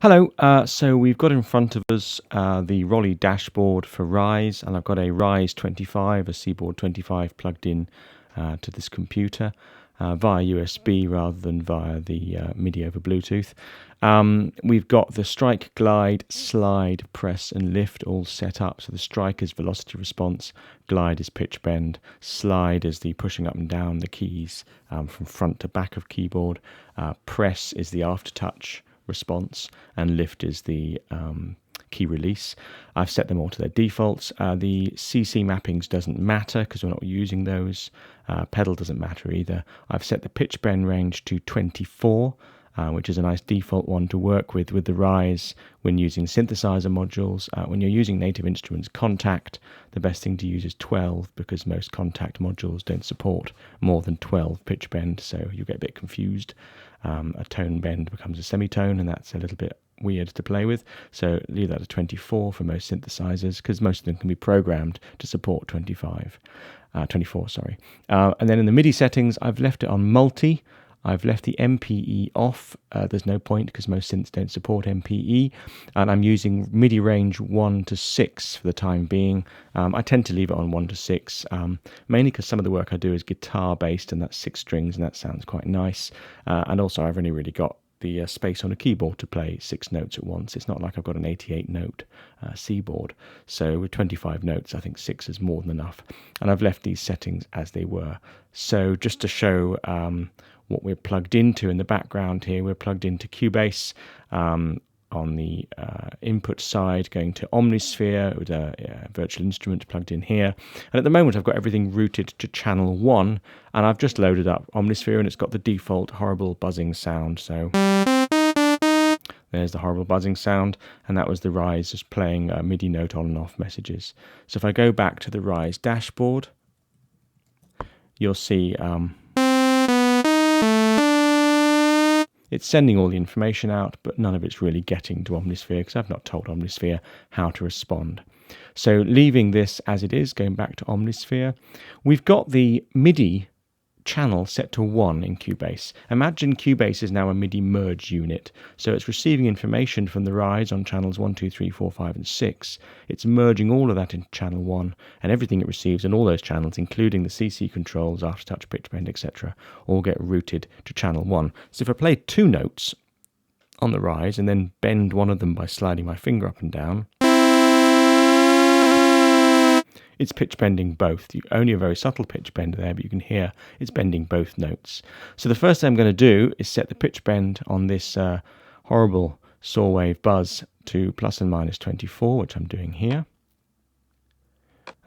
Hello, so we've got in front of us the Rolly dashboard for Rise, and I've got a Rise 25, a Seaboard 25 plugged in to this computer via USB rather than via the MIDI over Bluetooth. We've got the strike, glide, slide, press and lift all set up. So the strike is velocity response, glide is pitch bend, slide is the pushing up and down the keys from front to back of keyboard, press is the aftertouch response, and lift is the key release. I've set them all to their defaults. The CC mappings doesn't matter because we're not using those. Pedal doesn't matter either. I've set the pitch bend range to 24, which is a nice default one to work with the Rise when using synthesizer modules. When you're using Native Instruments Contact, the best thing to use is 12 because most Contact modules don't support more than 12 pitch bend, so you get a bit confused. A tone bend becomes a semitone, and that's a little bit weird to play with. So leave that at 24 for most synthesizers because most of them can be programmed to support 24. And then in the MIDI settings, I've left it on multi. I've left the MPE off. There's no point because most synths don't support MPE. And I'm using MIDI range 1 to 6 for the time being. I tend to leave it on 1 to 6, mainly because some of the work I do is guitar based, and that's 6 strings, and that sounds quite nice. And also I've only really got the space on a keyboard to play 6 notes at once. It's not like I've got an 88 note Seaboard. So with 25 notes, I think 6 is more than enough. And I've left these settings as they were. So just to show what we're plugged into in the background here, we're plugged into Cubase on the input side, going to Omnisphere with a virtual instrument plugged in here. And at the moment I've got everything routed to channel 1, and I've just loaded up Omnisphere and it's got the default horrible buzzing sound. So there's the horrible buzzing sound, and that was the Rise just playing MIDI note on and off messages. So if I go back to the Rise dashboard, you'll see it's sending all the information out, but none of it's really getting to Omnisphere because I've not told Omnisphere how to respond. So leaving this as it is, going back to Omnisphere, we've got the MIDI channel set to 1 in Cubase. Imagine Cubase is now a MIDI merge unit, so it's receiving information from the Rise on channels 1, 2, 3, 4, 5 and 6. It's merging all of that into channel 1, and everything it receives on all those channels, including the CC controls, aftertouch, pitch bend, etc., all get routed to channel 1. So if I play 2 notes on the Rise and then bend one of them by sliding my finger up and down, it's pitch bending both. Only a very subtle pitch bend there, but you can hear it's bending both notes. So the first thing I'm going to do is set the pitch bend on this horrible saw wave buzz to plus and minus 24, which I'm doing here.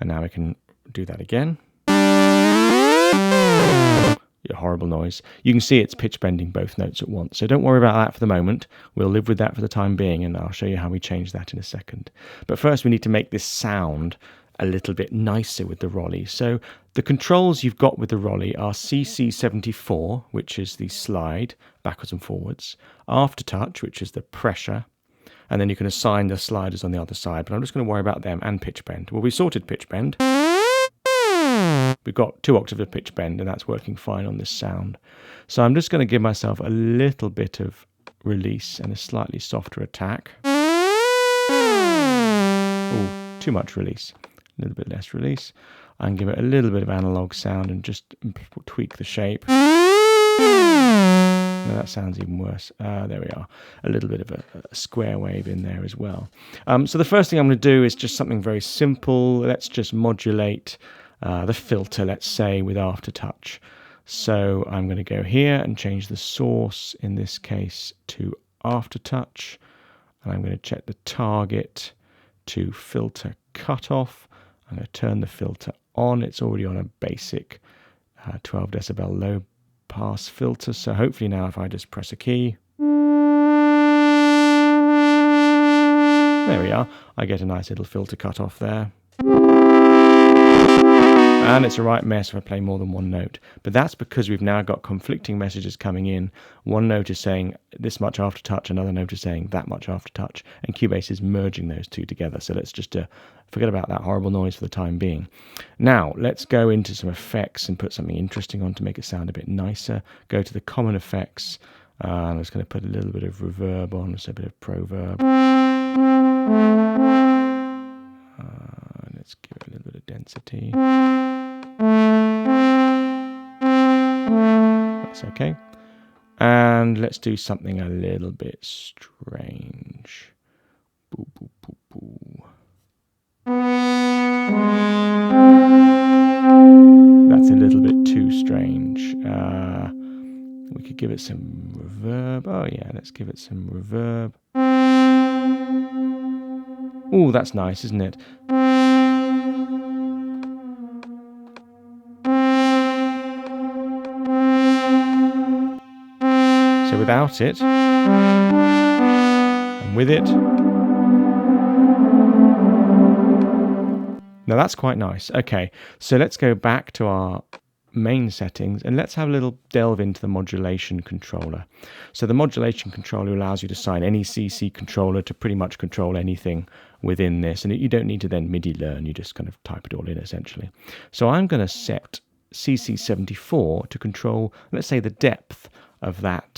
And now I can do that again. A horrible noise. You can see it's pitch bending both notes at once. So don't worry about that for the moment. We'll live with that for the time being, and I'll show you how we change that in a second. But first we need to make this sound a little bit nicer with the Rolly. So the controls you've got with the Rolly are CC74, which is the slide backwards and forwards, aftertouch, which is the pressure, and then you can assign the sliders on the other side, but I'm just going to worry about them, and pitch bend. Well, we sorted pitch bend. We've got 2 octaves of pitch bend, and that's working fine on this sound. So I'm just going to give myself a little bit of release and a slightly softer attack. Ooh, too much release. A little bit less release. I can give it a little bit of analog sound and just tweak the shape. No, that sounds even worse. There we are. A little bit of a square wave in there as well. So the first thing I'm going to do is just something very simple. Let's just modulate the filter, let's say, with aftertouch. So I'm going to go here and change the source, in this case, to aftertouch. And I'm going to check the target to filter cutoff. I'm going to turn the filter on. It's already on a basic 12 decibel low pass filter. So hopefully now if I just press a key, there we are. I get a nice little filter cutoff there. And it's a right mess if I play more than one note. But that's because we've now got conflicting messages coming in. One note is saying this much aftertouch, another note is saying that much aftertouch, and Cubase is merging those two together. So let's just forget about that horrible noise for the time being. Now, let's go into some effects and put something interesting on to make it sound a bit nicer. Go to the common effects. I'm just going to put a little bit of reverb on, so a bit of proverb. Let's give it a little bit of density. That's okay. And let's do something a little bit strange. Boo, boo, boo, boo. That's a little bit too strange. We could give it some reverb. Oh yeah, let's give it some reverb. Oh, that's nice, isn't it? So without it, and with it. Now that's quite nice. Okay, so let's go back to our main settings and let's have a little delve into the modulation controller. So the modulation controller allows you to assign any CC controller to pretty much control anything within this, and you don't need to then MIDI learn, you just kind of type it all in essentially. So I'm going to set CC74 to control, let's say, the depth of that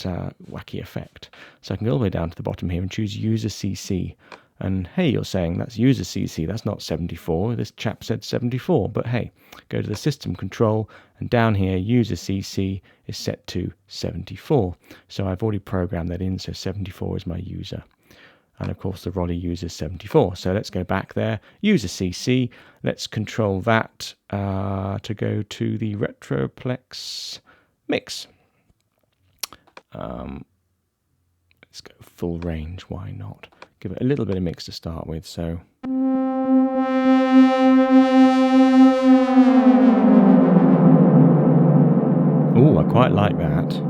wacky effect. So I can go all the way down to the bottom here and choose user CC. And hey, you're saying that's user CC, that's not 74. This chap said 74, but hey, go to the system control and down here, user CC is set to 74. So I've already programmed that in, so 74 is my user. And of course the Rolly uses 74. So let's go back there, user CC, let's control that to go to the Retroplex mix. Let's go full range, why not? Give it a little bit of mix to start with, so. Oh, I quite like that.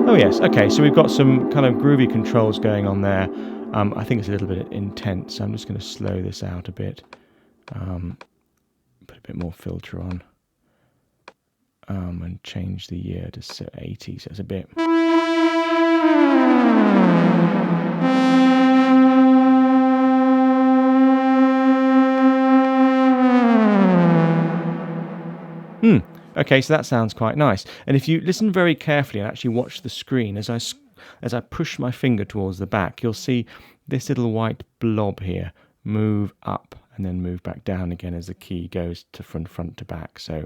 Oh yes, okay, so we've got some kind of groovy controls going on there. I think it's a little bit intense, so I'm just going to slow this out a bit. Put a bit more filter on. And change the year to 80, so it's a bit... Okay, so that sounds quite nice. And if you listen very carefully and actually watch the screen, as I push my finger towards the back, you'll see this little white blob here move up and then move back down again as the key goes to front to back. So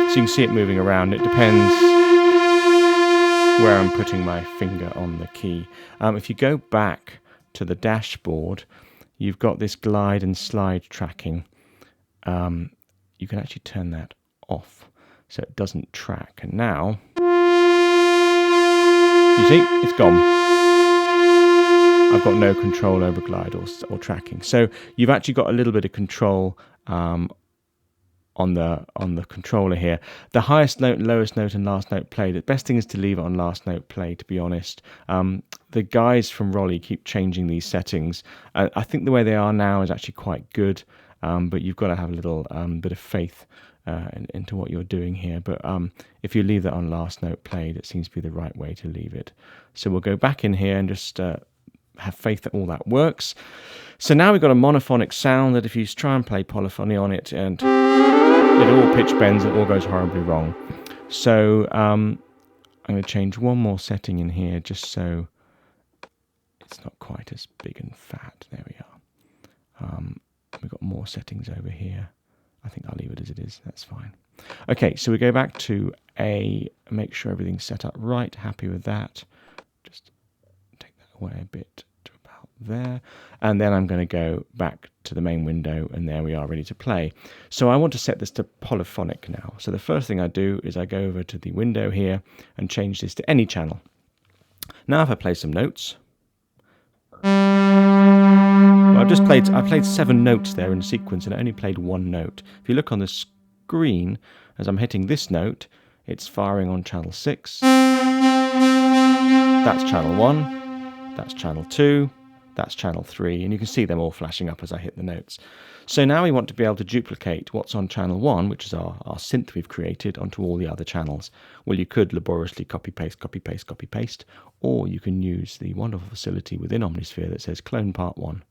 you can see it moving around. It depends where I'm putting my finger on the key. If you go back to the dashboard, you've got this glide and slide tracking. You can actually turn that off so it doesn't track. And now, you see, it's gone. I've got no control over glide or tracking. So you've actually got a little bit of control on the controller here. The highest note, lowest note, and last note play. The best thing is to leave it on last note play, to be honest. The guys from Rolly keep changing these settings. I think the way they are now is actually quite good, but you've got to have a little bit of faith into what you're doing here. But if you leave that on last note played, it seems to be the right way to leave it. So we'll go back in here and just have faith that all that works. So now we've got a monophonic sound that if you try and play polyphony on it, and it all pitch bends, it all goes horribly wrong. So I'm going to change one more setting in here just so it's not quite as big and fat. There we are. We've got more settings over here. I think I'll leave it as it is. That's fine. Okay, so we go back to make sure everything's set up right. Happy with that. Just take that away a bit to about there. And then I'm going to go back to the main window, and there we are, ready to play. So I want to set this to polyphonic now. So the first thing I do is I go over to the window here and change this to any channel. Now if I play some notes, well, I played 7 notes there in sequence, and I only played 1 note. If you look on the screen, as I'm hitting this note, it's firing on channel 6. That's channel 1. That's channel 2. That's channel 3, and you can see them all flashing up as I hit the notes. So now we want to be able to duplicate what's on channel 1, which is our synth we've created, onto all the other channels. Well, you could laboriously copy paste, or you can use the wonderful facility within Omnisphere that says clone part 1.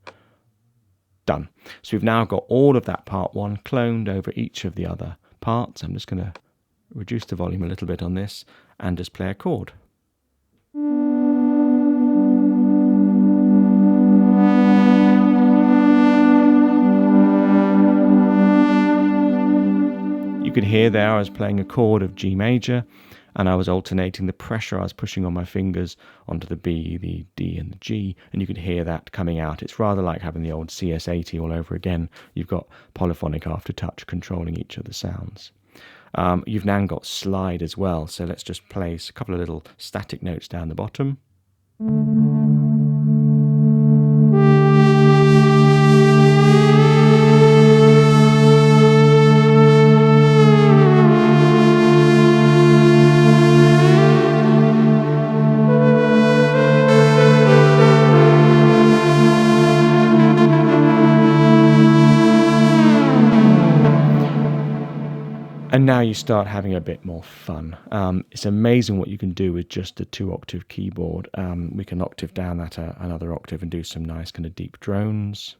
Done. So we've now got all of that part 1 cloned over each of the other parts. I'm just going to reduce the volume a little bit on this and just play a chord. You could hear there I was playing a chord of G major, and I was alternating the pressure I was pushing on my fingers onto the B, the D and the G, and you could hear that coming out. It's rather like having the old CS80 all over again. You've got polyphonic aftertouch controlling each of the sounds. You've now got slide as well, so let's just place a couple of little static notes down the bottom. And now you start having a bit more fun. It's amazing what you can do with just a 2-octave keyboard. We can octave down that another octave and do some nice kind of deep drones.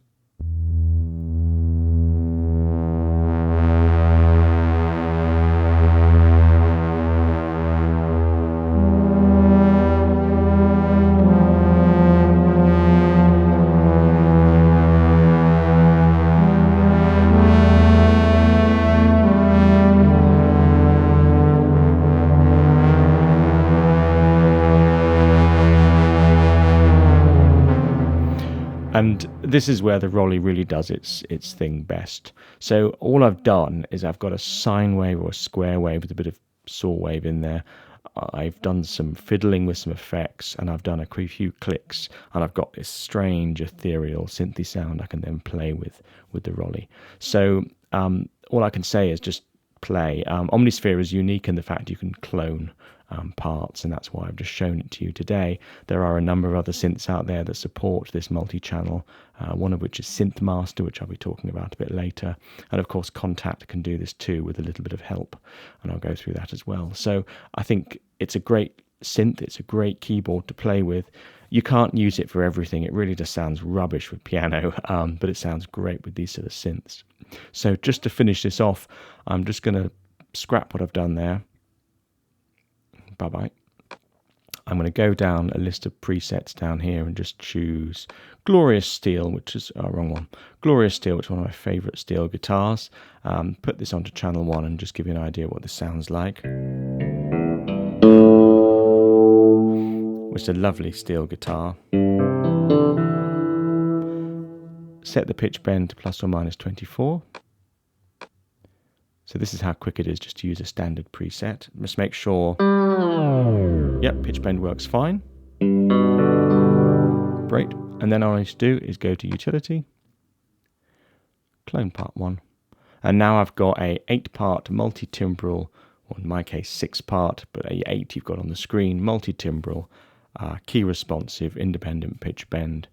And this is where the Rolly really does its thing best. So all I've done is I've got a sine wave or a square wave with a bit of saw wave in there. I've done some fiddling with some effects, and I've done a few clicks, and I've got this strange ethereal synthy sound I can then play with the Rolly. So all I can say is just play. Omnisphere is unique in the fact you can clone parts, and that's why I've just shown it to you today. There are a number of other synths out there that support this multi-channel, one of which is Synthmaster, which I'll be talking about a bit later, and of course Contact can do this too with a little bit of help, and I'll go through that as well. So I think it's a great synth, it's a great keyboard to play with. You can't use it for everything, it really just sounds rubbish with piano, but it sounds great with these sort of synths. So just to finish this off, I'm just going to scrap what I've done there. Bye-bye. I'm going to go down a list of presets down here and just choose Glorious Steel, which is wrong one. Glorious Steel, which is one of my favourite steel guitars. Put this onto channel 1 and just give you an idea what this sounds like. Which is a lovely steel guitar. Set the pitch bend to plus or minus 24. So this is how quick it is just to use a standard preset. Just make sure, yep, pitch bend works fine. Great. And then all I need to do is go to Utility, clone part 1. And now I've got a 8-part multi-timbral, or in my case 6-part, but a 8 you've got on the screen, multi-timbral, key responsive, independent pitch bend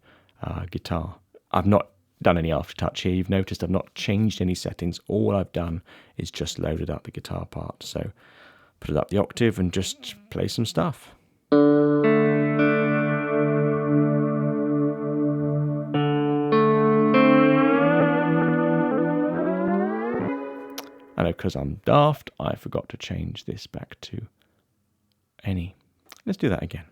guitar. I've not done any aftertouch here. You've noticed I've not changed any settings. All I've done is just loaded up the guitar part. So put it up the octave and just play some stuff. And because I'm daft, I forgot to change this back to any. Let's do that again.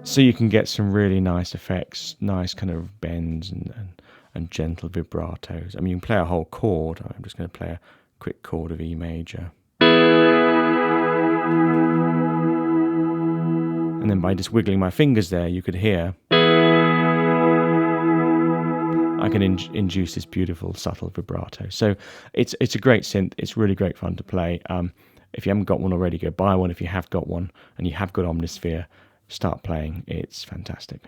So you can get some really nice effects, nice kind of bends and gentle vibratos. I mean, you can play a whole chord. I'm just going to play a quick chord of E major. And then by just wiggling my fingers there, you could hear I can induce this beautiful subtle vibrato. So it's a great synth. It's really great fun to play. If you haven't got one already, go buy one. If you have got one and you have got Omnisphere, start playing. It's fantastic.